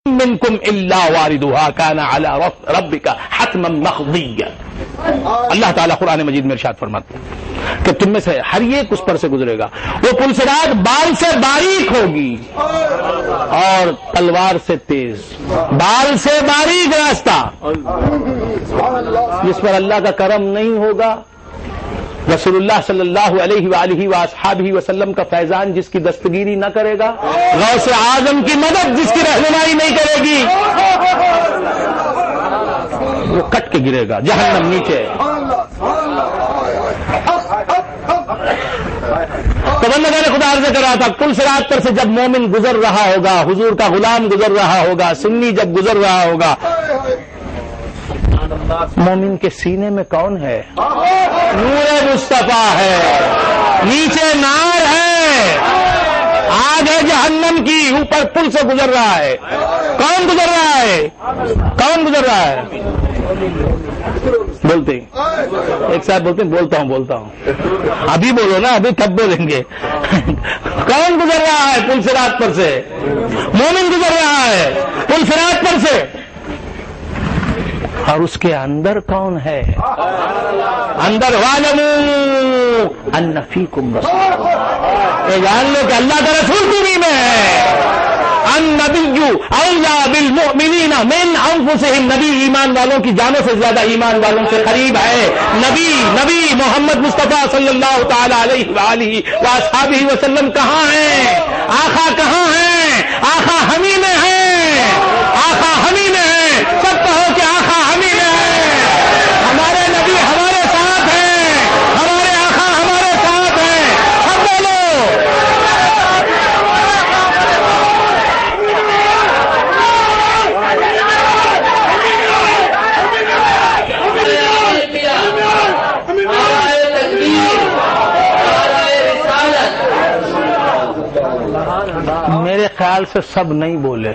منکم الا واردها کان علی ربک حتما مقضیا۔ اللہ تعالیٰ قرآن مجید میں ارشاد فرماتا ہے کہ تم میں سے ہر ایک اس پر سے گزرے گا، وہ پل صراط بال سے باریک ہوگی اور تلوار سے تیز، بال سے باریک راستہ، جس پر اللہ کا کرم نہیں ہوگا، رسول اللہ صلی اللہ علیہ وآلہ وآصحابہ وسلم کا فیضان جس کی دستگیری نہ کرے گا، غوث اعظم کی مدد جس کی رہنمائی نہیں کرے گی، وہ کٹ کے گرے گا جہنم نیچے۔ تو بندگان خدا عرض کر رہا تھا، پل صراط پر سے جب مومن گزر رہا ہوگا، حضور کا غلام گزر رہا ہوگا، سنی جب گزر رہا ہوگا، مومن کے سینے میں کون ہے؟ نور مصطفیٰ ہے، نیچے نار ہے، آگ ہے جہنم کی، اوپر پل سے گزر رہا ہے۔ کون گزر رہا ہے؟ کون گزر رہا ہے؟ بولتے ایک صاحب بولتے ہیں بولتا ہوں، ابھی بولو نا، ابھی تب بولیں گے۔ کون گزر رہا ہے پل صراط پر سے؟ مومن گزر رہا ہے پل صراط پر سے، اور اس کے اندر کون ہے؟ اندر وَاعْلَمُوا أَنَّ فِيكُمْ رَسُولًا، یہ جان لو کہ اللہ کا رسول تمہیں میں ہے۔ النبی اولیٰ بالمؤمنین من انفسہم، نبی ایمان والوں کی جانوں سے زیادہ ایمان والوں سے قریب ہے۔ نبی محمد مصطفیٰ صلی اللہ تعالی علیہ وآلہ وآصحابہ وسلم کہاں ہیں؟ آقا کہاں ہیں؟ آقا ہمیں میں ہیں، آقا ہمیں میں ہیں، سب کہو کہ آقا ہمیں میں ہیں۔ ہمارے نبی ہمارے ساتھ ہیں، ہمارے آقا ہمارے ساتھ ہیں، سب بولو۔ میرے خیال سے سب نہیں بولے،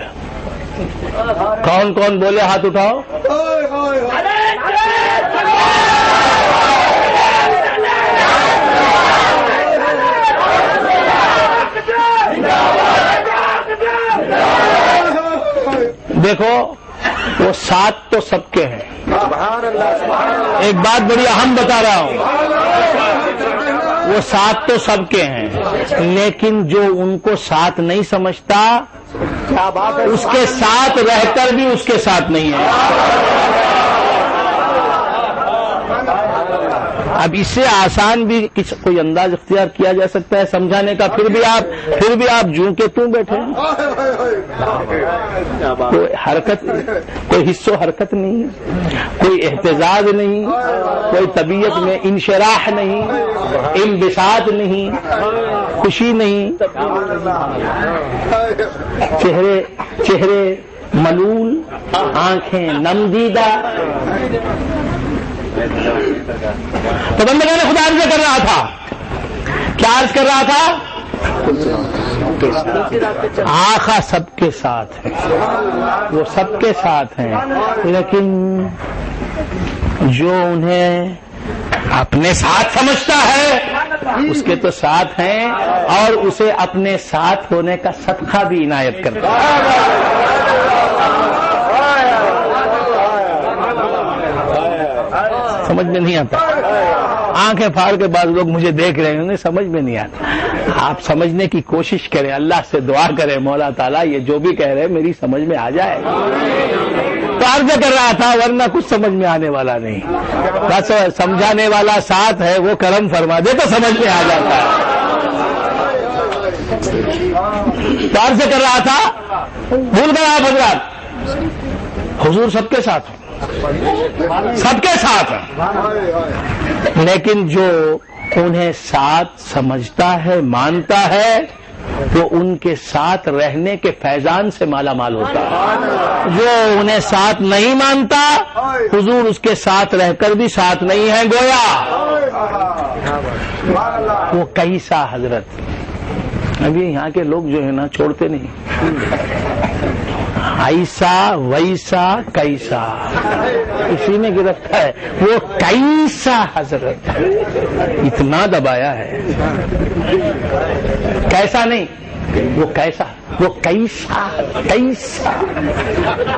کون کون بولے ہاتھ اٹھاؤ۔ دیکھو وہ ساتھ تو سب کے ہیں، ایک بات بڑی اہم بتا رہا ہوں، وہ ساتھ تو سب کے ہیں، لیکن جو ان کو ساتھ نہیں سمجھتا اس کے ساتھ رہ کر بھی اس کے ساتھ نہیں ہے۔ اب اس سے آسان بھی کوئی انداز اختیار کیا جا سکتا ہے سمجھانے کا، پھر بھی آپ جوں کے توں بیٹھے ہیں، کوئی حرکت، کوئی حص و حرکت نہیں، کوئی احتجاج نہیں، کوئی طبیعت میں انشراح نہیں، انبساط نہیں، خوشی نہیں، چہرے ملول، آنکھیں نم دیدہ۔ تو بندگان خدا عرض کر رہا تھا، کیا عرض کر رہا تھا؟ آقا سب کے ساتھ ہے، وہ سب کے ساتھ ہیں، لیکن جو انہیں اپنے ساتھ سمجھتا ہے اس کے تو ساتھ ہیں، اور اسے اپنے ساتھ ہونے کا صدقہ بھی عنایت کرتا ہے۔ سمجھ میں نہیں آتا، آنکھیں پھاڑ کے بعض لوگ مجھے دیکھ رہے ہیں، انہیں سمجھ میں نہیں آتا۔ آپ سمجھنے کی کوشش کریں، اللہ سے دعا کریں، مولا تعالیٰ یہ جو بھی کہہ رہے ہیں میری سمجھ میں آ جائے۔ تو عرض کر رہا تھا، ورنہ کچھ سمجھ میں آنے والا نہیں، بس سمجھانے والا ساتھ ہے، وہ کرم فرما دے تو سمجھ میں آ جاتا ہے۔ تو عرض کر رہا تھا، بھول گئے آپ حضرات، حضور سب کے ساتھ ہیں، سب کے ساتھ ہیں، لیکن جو انہیں ساتھ سمجھتا ہے، مانتا ہے، وہ ان کے ساتھ رہنے کے فیضان سے مالا مال ہوتا ہے۔ جو انہیں ساتھ نہیں مانتا، حضور اس کے ساتھ رہ کر بھی ساتھ نہیں ہے، گویا وہ کیسا حضرت۔ ابھی یہاں کے لوگ جو ہے نا چھوڑتے نہیں، ایسا ویسا کیسا، اسی میں گرفتار ہے، وہ کیسا حضرت اتنا دبایا ہے، کیسا نہیں، وہ کیسا۔ وہ کیسا کیسا،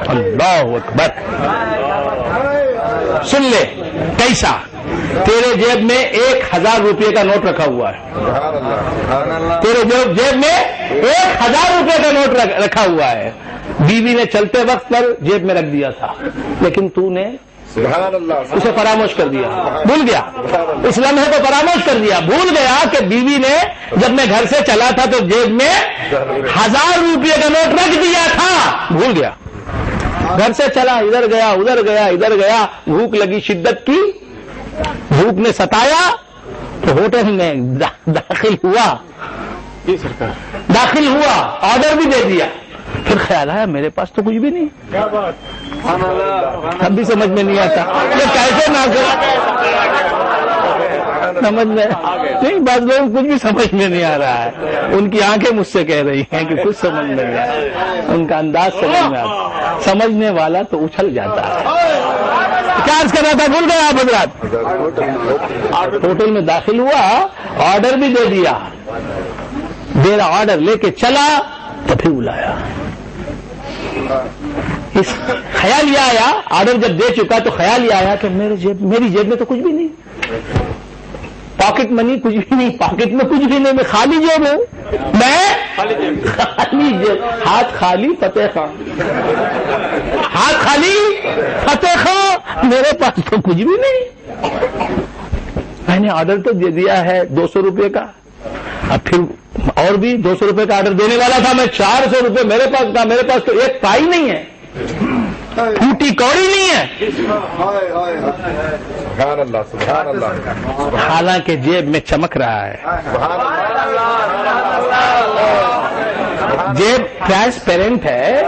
اللہ اکبر، سن لے کیسا، تیرے جیب میں 1000 روپے کا نوٹ رکھا ہوا ہے، تیرے جیب میں 1000 روپے کا نوٹ رکھا ہوا ہے، بیوی نے چلتے وقت پر جیب میں رکھ دیا تھا، لیکن تو نے اسے فراموش کر دیا، بھول گیا، اس لمحے کو فراموش کر دیا، بھول گیا کہ بیوی نے جب میں گھر سے چلا تھا تو جیب میں 1000 روپے کا نوٹ رکھ دیا تھا، بھول گیا، گھر سے چلا، ادھر گیا ادھر گیا ادھر گیا، بھوک لگی شدت کی، بھوک نے ستایا تو ہوٹل میں داخل ہوا، آرڈر بھی دے دیا، پھر خیال آیا میرے پاس تو کچھ بھی نہیں، اب بھی سمجھ میں نہیں آتا یہ کیسے نہ سمجھ میں نہیں، بعض لوگ کچھ بھی سمجھ میں نہیں آ رہا ہے، ان کی آنکھیں مجھ سے کہہ رہی ہیں کہ کچھ سمجھ میں نہیں آ رہا، ان کا انداز سمجھ میں آتا، سمجھنے والا تو اچھل جاتا ہے۔ کیا عرض کر رہا تھا، بھول گئے آپ حضرات؟ ہوٹل میں داخل ہوا، آرڈر بھی دے دیا، میرا آرڈر لے کے چلا تو پھر بلایا، اس خیال یہ آیا، آرڈر جب دے چکا تو خیال یہ آیا کہ میری جیب میں تو کچھ بھی نہیں، پاکٹ منی کچھ بھی نہیں، پاکٹ میں کچھ بھی نہیں، میں خالی جیب ہوں، میں خالی جیب، ہاتھ خالی فتح خان، ہاتھ خالی فتح خان، میرے پاس تو کچھ بھی نہیں، میں نے آرڈر تو دے دیا ہے 200 روپے کا، اب پھر اور بھی 200 روپے کا آرڈر دینے والا تھا میں، 400 روپے میرے پاس تھا، میرے پاس تو ایک پائی نہیں ہے، ٹوٹی کوڑی نہیں ہے، حالانکہ جیب میں چمک رہا ہے، جیب ٹرانسپیرنٹ ہے،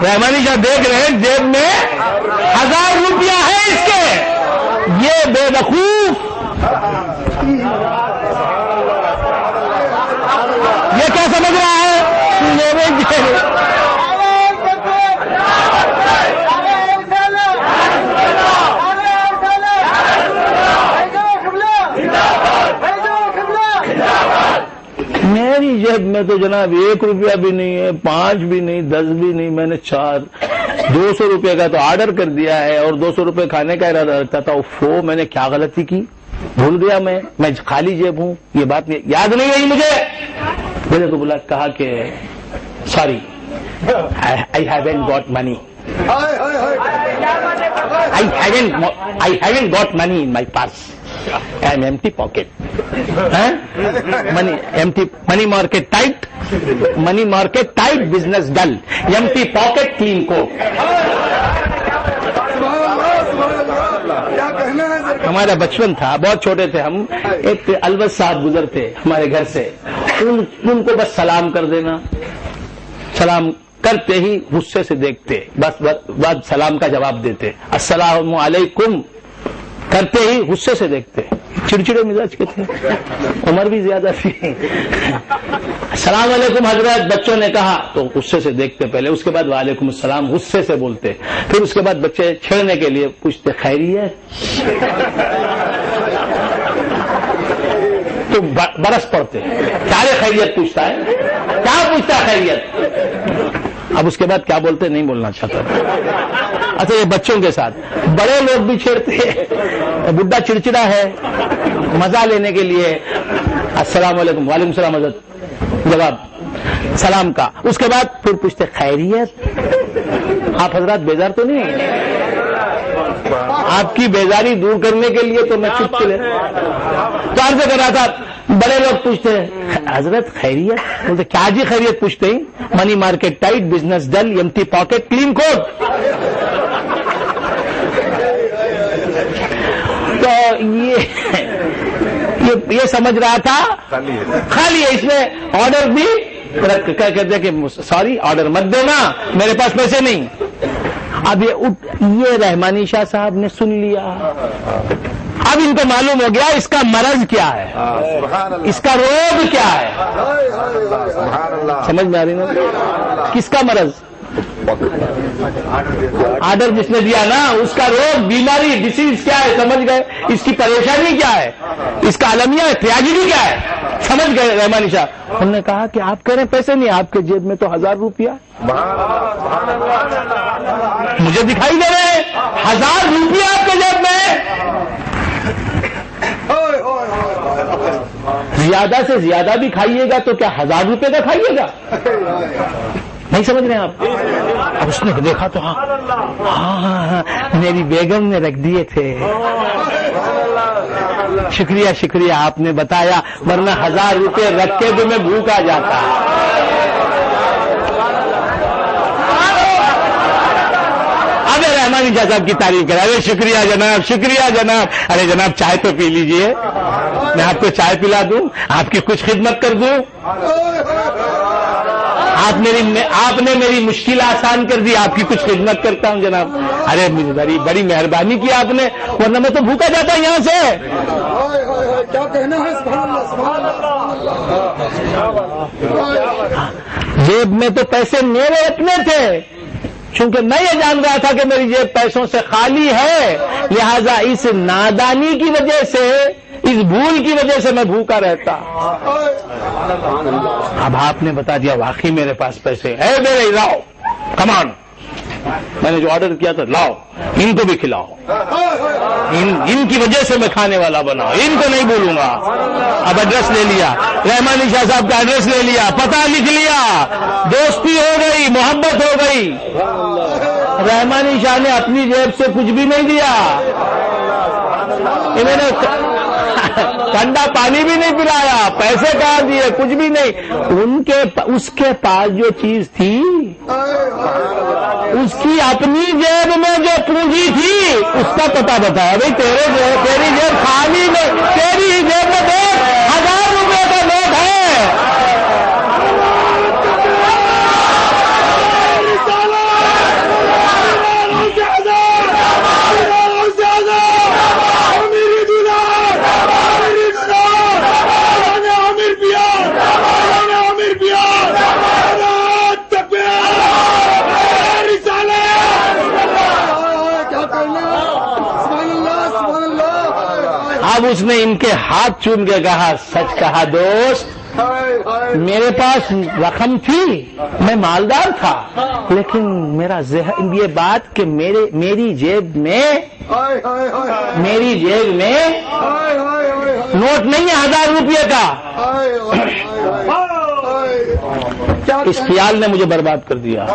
رحمانی شاہ دیکھ رہے ہیں جیب میں 1000 روپیہ ہے اس کے، یہ بے وقوف یہ کیا سمجھ رہا ہے، میری جیب میں تو جناب 1 روپیہ بھی نہیں ہے، 5 بھی نہیں، 10 بھی نہیں، میں نے 200 روپے کا تو آرڈر کر دیا ہے اور 200 روپے کھانے کا ارادہ رکھتا تھا، میں نے کیا غلطی کی، بھول گیا، میں خالی جیب ہوں، یہ بات یاد نہیں رہی مجھے، میں نے تو بولا، کہا کہ sorry I haven't got money, I haven't got money in my purse. I am empty pocket. Money market tight. Money market tight. Business dull. Empty pocket, clean coat. ہمارا بچپن تھا، بہت چھوٹے تھے ہم، ایک الوز صاحب گزر تھے ہمارے گھر سے، ان کو بس سلام کر دینا، سلام کرتے ہی غصے سے دیکھتے، بس بعد سلام کا جواب دیتے، السلام علیکم کرتے ہی غصے سے دیکھتے، چڑچڑے مزاج کے تھے، عمر بھی زیادہ تھی، السلام علیکم حضرت بچوں نے کہا تو غصے سے دیکھتے پہلے، اس کے بعد وعلیکم السلام غصے سے بولتے، پھر اس کے بعد بچے چھیڑنے کے لیے پوچھتے خیریت، تو برس پڑتے، کیا خیریت پوچھتا ہے، کیا پوچھتا ہے خیریت، اب اس کے بعد کیا بولتے نہیں بولنا چاہتا، اچھا یہ بچوں کے ساتھ، بڑے لوگ بھی چھیڑتے، بڈھا چڑچڑا ہے، مزہ لینے کے لیے السلام علیکم، وعلیکم السلام حضرت، جواب سلام کا، اس کے بعد پھر پوچھتے خیریت، آپ حضرات بیزار تو نہیں، آپ کی بیزاری دور کرنے کے لیے تو میں چپ چلے، تو عرض کر رہا تھا، بڑے لوگ پوچھتے ہیں حضرت خیریت، بولتے کیا جی خیریت پوچھتے ہیں، منی مارکیٹ ٹائٹ، بزنس ڈل، ایمٹی پاکٹ، کلین کوٹ، تو یہ سمجھ رہا تھا خالی ہے، اس میں آرڈر بھی کہتے کہ سوری آرڈر مت دینا میرے پاس پیسے نہیں، اب یہ رحمانی شاہ صاحب نے سن لیا، اب ان کو معلوم ہو گیا اس کا مرض کیا ہے، اس کا روگ کیا ہے، سمجھ میں آ رہی نا، کس کا مرض، آرڈر جس نے دیا نا اس کا روگ، بیماری، ڈیسیز کیا ہے، سمجھ گئے، اس کی پریشانی کیا ہے، اس کا المیہ ہے، ٹریجڈی کیا ہے، سمجھ گئے رحمانی شاہ. انہوں نے کہا کہ آپ کہہ رہے ہیں پیسے نہیں, آپ کے جیب میں تو 1000 روپیہ مجھے دکھائی دے رہے ہیں, 1000 روپیہ آپ کے جیب میں. زیادہ سے زیادہ بھی کھائیے گا تو کیا 1000 روپے کا کھائیے گا؟ نہیں سمجھ رہے ہیں آپ؟ اب اس نے دیکھا تو ہاں میری بیگم نے رکھ دیے تھے. شکریہ شکریہ آپ نے بتایا, ورنہ 1000 روپے رکھ کے بھی میں بھوکا جاتا. ابے رحمانی شاہ صاحب کی تعریف کرا, ارے شکریہ جناب, شکریہ جناب. ارے جناب چائے تو پی لیجئے, میں آپ کو چائے پلا دوں, آپ کی کچھ خدمت کر دوں. آپ نے میری مشکل آسان کر دی, آپ کی کچھ خدمت کرتا ہوں جناب. ارے بڑی مہربانی کی آپ نے, ورنہ میں تو بھوکا جاتا یہاں سے. کیا کہنا ہے؟ جیب میں تو پیسے میرے اتنے تھے, چونکہ میں یہ جان رہا تھا کہ میری جیب پیسوں سے خالی ہے, لہذا اس نادانی کی وجہ سے, اس بھول کی وجہ سے میں بھوکا رہتا. اب آپ نے بتا دیا واقعی میرے پاس پیسے ہے, میرے لاؤ کمان, میں نے جو آرڈر کیا تھا لاؤ, ان کو بھی کھلاؤ, ان کی وجہ سے میں کھانے والا بنا, ان کو نہیں بولوں گا. اب ایڈریس لے لیا, رحمانی شاہ صاحب کا ایڈریس لے لیا, پتہ لکھ لیا, دوستی ہو گئی, محبت ہو گئی. رحمانی شاہ نے اپنی جیب سے کچھ بھی نہیں دیا, انہوں نے ٹھنڈا پانی بھی نہیں پلایا, پیسے کہاں دیے, کچھ بھی نہیں. اس کے پاس جو چیز تھی, اس کی اپنی جیب میں جو پونجی تھی, اس کا پتہ بتایا. بھائی تیری جیب خالی میں, تیری جیب میں 1000 روپے کا نوٹ ہے. اب اس نے ان کے ہاتھ چوم کے کہا, سچ کہا دوست, میرے پاس رقم تھی, میں مالدار تھا, لیکن میرا ذہن یہ بات کہ میری جیب میں نوٹ نہیں ہے 1000 روپے کا. اس خیال نے مجھے برباد کر دیا.